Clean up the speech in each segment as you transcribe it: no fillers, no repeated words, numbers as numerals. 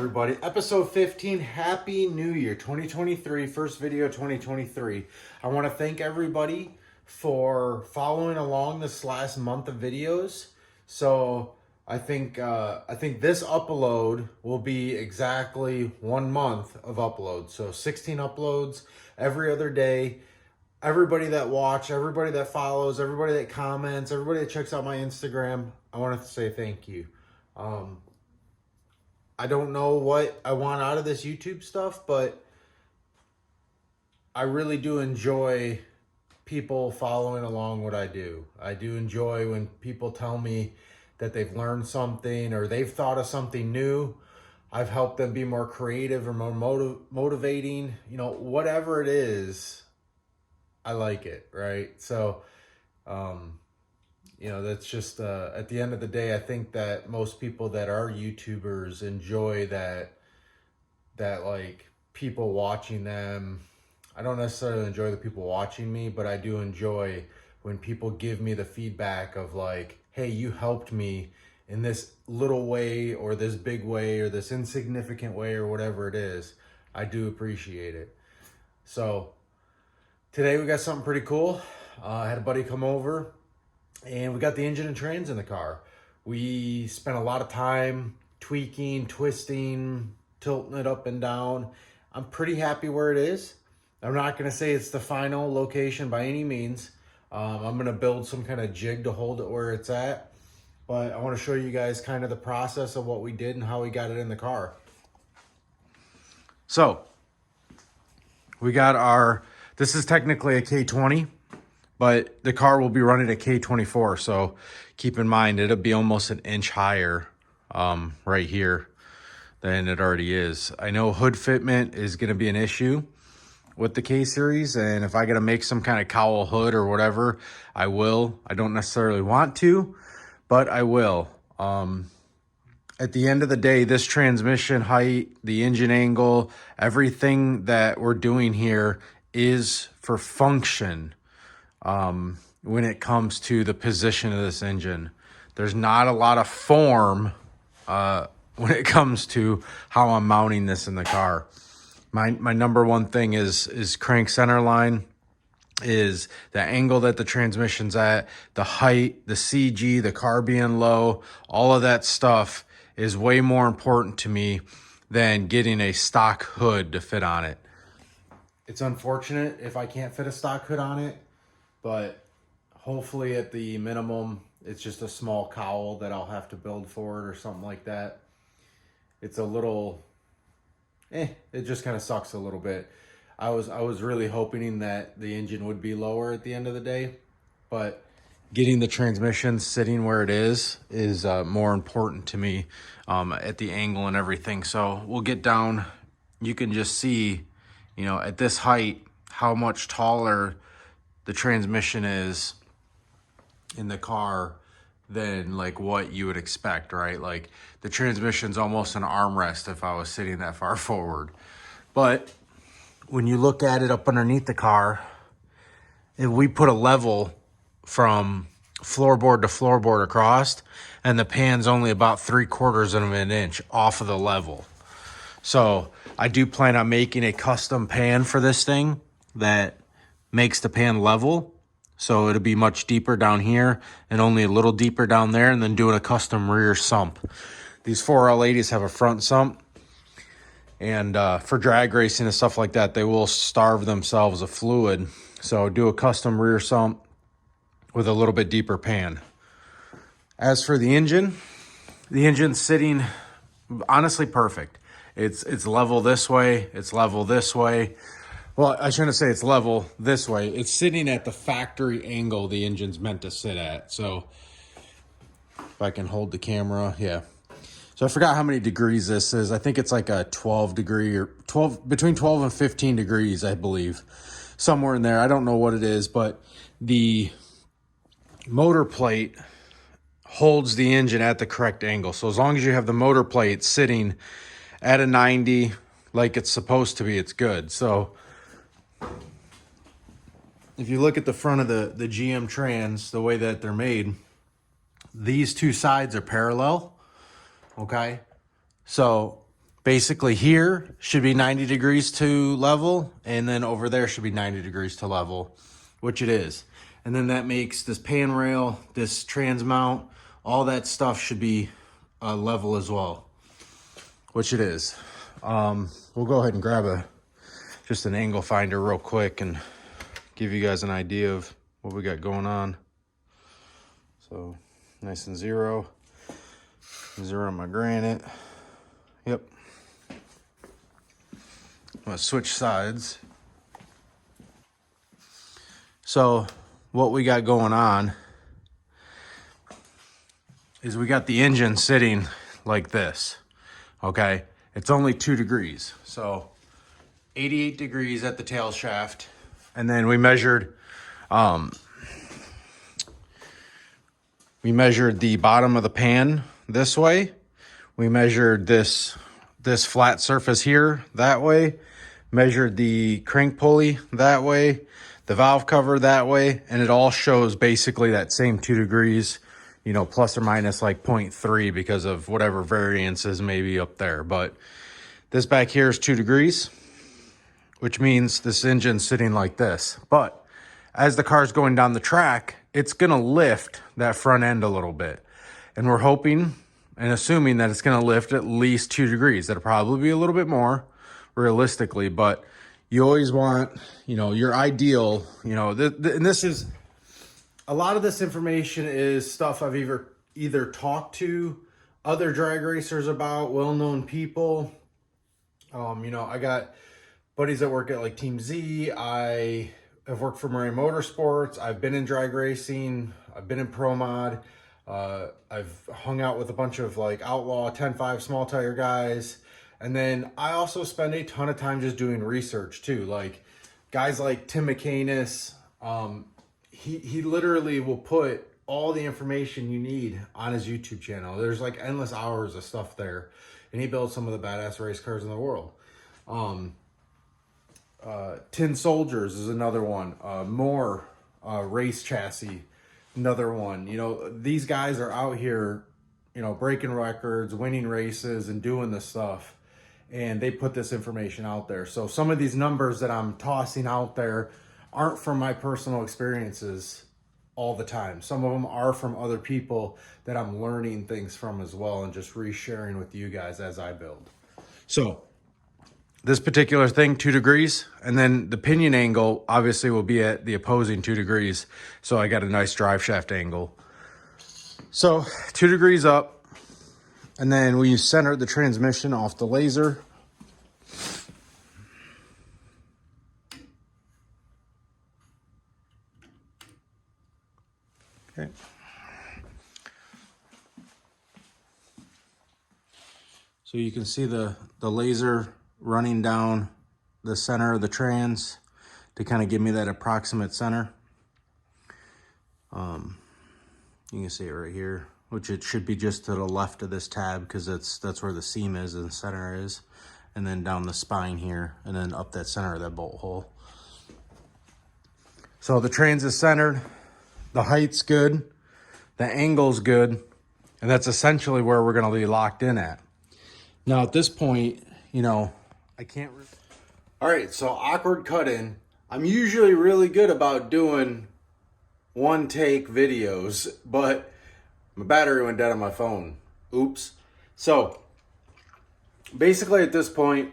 everybody. Episode 15, Happy New Year 2023, first video 2023. I want to thank everybody for following along this last month of videos. So I think this upload will be exactly 1 month of uploads. So 16 uploads every other day. Everybody that watch, everybody that follows, everybody that comments, everybody that checks out my Instagram, I want to say thank you. I don't know what I want out of this YouTube stuff, but I really do enjoy people following along what I do. I do enjoy when people tell me that they've learned something or they've thought of something new. I've helped them be more creative or more motivating. You know, whatever it is, I like it, right? So, you know, that's just, at the end of the day, I think that most people that are YouTubers enjoy that like people watching them. I don't necessarily enjoy the people watching me, but I do enjoy when people give me the feedback of like, hey, you helped me in this little way or this big way or this insignificant way or whatever it is. I do appreciate it. So today we got something pretty cool. I had a buddy come over and we got the engine and trans in the car. We spent a lot of time tweaking, twisting, tilting it up and down. I'm pretty happy where it is. I'm not going to say it's the final location by any means. I'm going to build some kind of jig to hold it where it's at. But I want to show you guys kind of the process of what we did and how we got it in the car. So, we got this is technically a K20. But the car will be running a K24, so keep in mind it'll be almost an inch higher right here than it already is. I know hood fitment is going to be an issue with the K-Series, and if I got to make some kind of cowl hood or whatever, I will. I don't necessarily want to, but I will. At the end of the day, this transmission height, the engine angle, everything that we're doing here is for function. When it comes to the position of this engine, there's not a lot of form when it comes to how I'm mounting this in the car. My number one thing is crank center line, is the angle that the transmission's at, the height, the CG, the car being low, all of that stuff is way more important to me than getting a stock hood to fit on it. It's unfortunate if I can't fit a stock hood on it, but hopefully at the minimum, it's just a small cowl that I'll have to build for it or something like that. It's a little, it just kind of sucks a little bit. I was really hoping that the engine would be lower at the end of the day, but getting the transmission sitting where it is more important to me at the angle and everything. So we'll get down. You can just see, you know, at this height, how much taller the transmission is in the car than like what you would expect, right? Like the transmission's almost an armrest if I was sitting that far forward. But when you look at it up underneath the car, if we put a level from floorboard to floorboard across, and the pan's only about 3/4 of an inch off of the level. So I do plan on making a custom pan for this thing that makes the pan level, so it'll be much deeper down here and only a little deeper down there, and then doing a custom rear sump. These 4L80s have a front sump, and for drag racing and stuff like that, they will starve themselves of fluid. So do a custom rear sump with a little bit deeper pan. As for the engine's sitting honestly perfect. It's level this way, it's level this way. Well, I shouldn't say it's level this way. It's sitting at the factory angle the engine's meant to sit at. So if I can hold the camera, yeah. So I forgot how many degrees this is. I think it's like a 12 degree or between 12 and 15 degrees, I believe. Somewhere in there. I don't know what it is, but the motor plate holds the engine at the correct angle. So as long as you have the motor plate sitting at a 90 like it's supposed to be, it's good. So if you look at the front of the GM trans, the way that they're made, these two sides are parallel, okay? So basically here should be 90 degrees to level, and then over there should be 90 degrees to level, which it is. And then that makes this pan rail, this trans mount, all that stuff should be level as well, which it is. We'll go ahead and grab just an angle finder real quick and give you guys an idea of what we got going on. So nice and zero on my granite. Yep. I'm gonna switch sides. So what we got going on is we got the engine sitting like this, okay? It's only 2 degrees. So 88 degrees at the tail shaft. And then we measured the bottom of the pan this way. We measured this flat surface here that way. Measured the crank pulley that way, the valve cover that way, and it all shows basically that same 2 degrees, you know, plus or minus like 0.3 because of whatever variances may be up there. But this back here is 2 degrees, which means this engine's sitting like this. But as the car's going down the track, it's gonna lift that front end a little bit. And we're hoping and assuming that it's gonna lift at least 2 degrees. That'll probably be a little bit more realistically, but you always want, you know, your ideal, you know, and this is, a lot of this information is stuff I've either talked to other drag racers about, well-known people. You know, I got buddies that work at like Team Z. I have worked for Murray Motorsports. I've been in drag racing. I've been in Pro Mod. I've hung out with a bunch of like outlaw 10.5 small tire guys. And then I also spend a ton of time just doing research too. Like guys like Tim McCanus, he literally will put all the information you need on his YouTube channel. There's like endless hours of stuff there. And he builds some of the badass race cars in the world. Tin Soldiers is another one. More Race Chassis, another one. You know, these guys are out here, you know, breaking records, winning races, and doing this stuff. And they put this information out there. So some of these numbers that I'm tossing out there aren't from my personal experiences all the time. Some of them are from other people that I'm learning things from as well and just resharing with you guys as I build. So this particular thing, 2 degrees, and then the pinion angle obviously will be at the opposing 2 degrees. So I got a nice drive shaft angle. So 2 degrees up, and then we center the transmission off the laser. Okay. So you can see the laser running down the center of the trans to kind of give me that approximate center. You can see it right here, which it should be just to the left of this tab because that's where the seam is and the center is. And then down the spine here, and then up that center of that bolt hole. So the trans is centered, the height's good, the angle's good, and that's essentially where we're gonna be locked in at. Now at this point, you know, I can't. All right, so awkward cut in. I'm usually really good about doing one take videos, but my battery went dead on my phone. Oops. So basically at this point,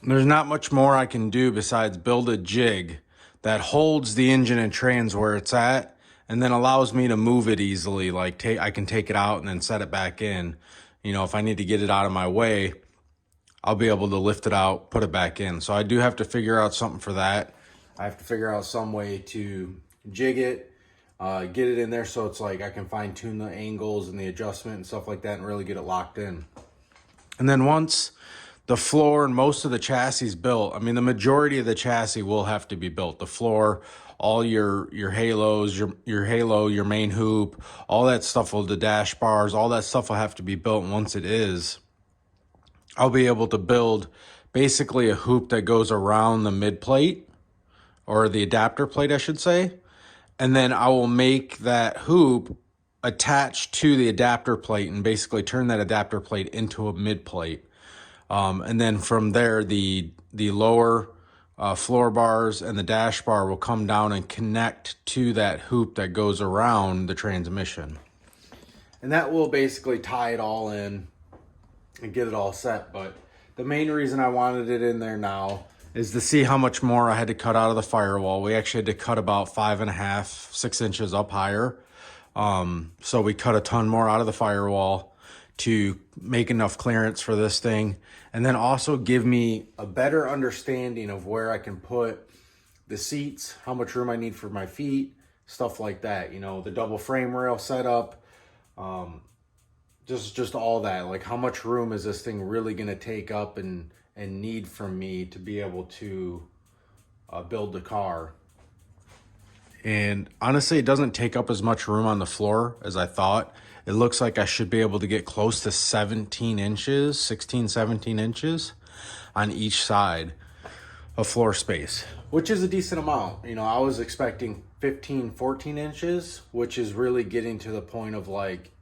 there's not much more I can do besides build a jig that holds the engine and trans where it's at and then allows me to move it easily. Like I can take it out and then set it back in. You know, if I need to get it out of my way, I'll be able to lift it out, put it back in. So I do have to figure out something for that. I have to figure out some way to jig it, get it in there so it's like I can fine tune the angles and the adjustment and stuff like that and really get it locked in. And then once the floor and most of the chassis built, I mean, the majority of the chassis will have to be built. The floor, all your halos, your halo, your main hoop, all that stuff, the dash bars, all that stuff will have to be built. And once it is, I'll be able to build basically a hoop that goes around the mid plate, or the adapter plate, I should say. And then I will make that hoop attached to the adapter plate and basically turn that adapter plate into a mid plate. And then from there, the lower floor bars and the dash bar will come down and connect to that hoop that goes around the transmission. And that will basically tie it all in and get it all set. But the main reason I wanted it in there now is to see how much more I had to cut out of the firewall. We actually had to cut about 5.5, 6 inches up higher. So we cut a ton more out of the firewall to make enough clearance for this thing, and then also give me a better understanding of where I can put the seats, how much room I need for my feet, stuff like that. You know, the double frame rail setup, just all that. Like, how much room is this thing really going to take up and need from me to be able to build the car. And honestly, it doesn't take up as much room on the floor as I thought. It looks like I should be able to get close to 17 inches, 16, 17 inches on each side of floor space, which is a decent amount. You know, I was expecting 15, 14 inches, which is really getting to the point of like,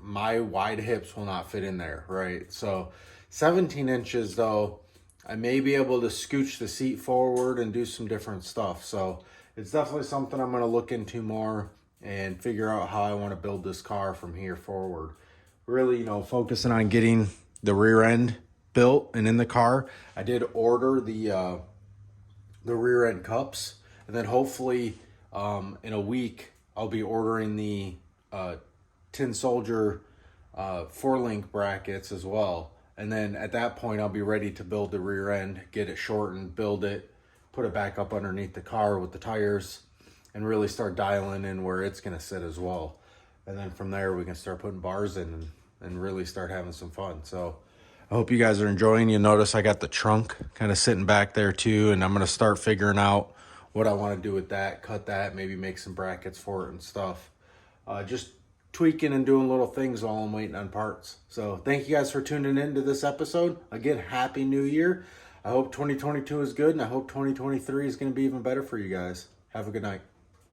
my wide hips will not fit in there, right? So 17 inches though, I may be able to scooch the seat forward and do some different stuff. So it's definitely something I'm going to look into more and figure out how I want to build this car from here forward. Really, you know, focusing on getting the rear end built and in the car. I did order the rear end cups, and then hopefully in a week I'll be ordering the Tin Soldier 4-link brackets as well. And then at that point I'll be ready to build the rear end, get it shortened, build it, put it back up underneath the car with the tires, and really start dialing in where it's going to sit as well. And then from there we can start putting bars in and really start having some fun. So I hope you guys are enjoying. You notice I got the trunk kind of sitting back there too, and I'm going to start figuring out what I want to do with that, cut that, maybe make some brackets for it and stuff. Just tweaking and doing little things while I'm waiting on parts. So thank you guys for tuning in to this episode. Again, Happy New Year. I hope 2022 is good, and I hope 2023 is going to be even better for you guys. Have a good night.